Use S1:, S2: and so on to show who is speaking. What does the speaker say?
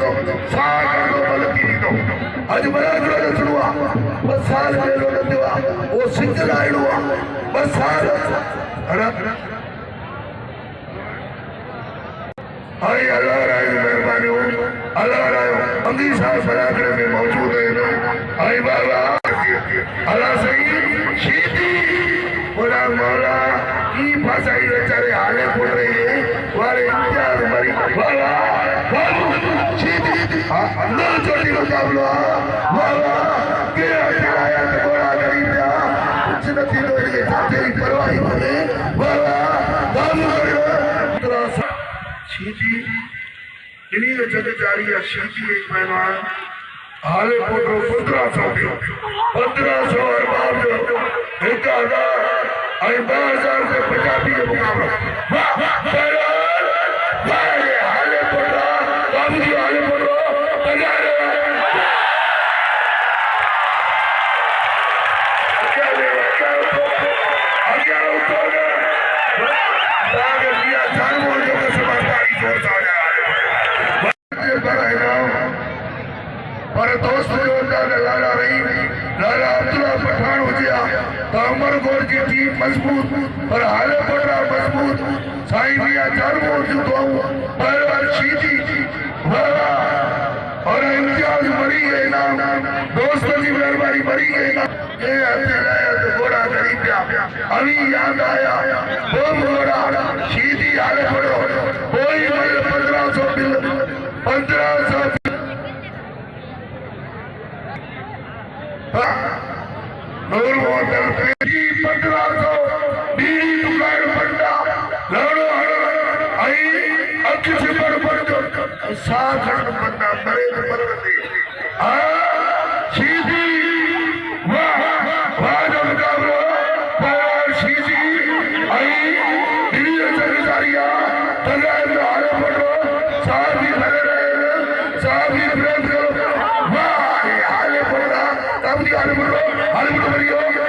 S1: तो साग दो बलती दो आज बड़ा जोर सुनवा बस साल में लोग देवा वो सिंगल आइडवा बस साल अरे आई अल्लाह राय मेहरबानी हो अल्लाह राय अंगी साहब बराबर में मौजूद है आई बाबा अल्लाह सही शीती बोला मौला की फसाई बेचारे हाले पड़ रही है वाले इंतजार मरी बाबा बाबू शीती अंदर चोटी मुकाबला बाबा के आया तो बोला गरीब या कुछ नहीं तो ये तेरी परवाह करे बाबा बाबू करो शीती इन्हीं में जगह जारी है शीती एक मेहमान हाले पोटो 1500 अरबाब जो 1000 आई 2000 से 50 के मुकाबला हाले पोटो बाबू जी हाले पोटो पर दोस्त जोरदार लाला रही लाला अब्दुल्ला पठान हो गया तो अमर गोर की टीम मजबूत और हाले पटरा मजबूत साईं मियां चार मौजूद हो पर शीती और इम्तियाज मरी गए ना दोस्त की मेहरबानी मरी गए ना ये हथे लाया तो घोड़ा गरीब गया अभी याद आया वो घोड़ा शीती हाले पटो कोई 1500 बिल 1500 नूर मोहम्मद पेरी 1500 बीड़ी दुकान बंदा लड़ो आई अक्ष से बड़ जो साखर बंदा मरे तो मरते सीधी वाह जब काबलो पर सीधी आई दिल्ली से गुजारिया तगा में हारे पड़ो साहब भी लगे रहे साहब भी प्रेम करो वाह हाले पड़ा तब हाले पड़ो हाले पड़ो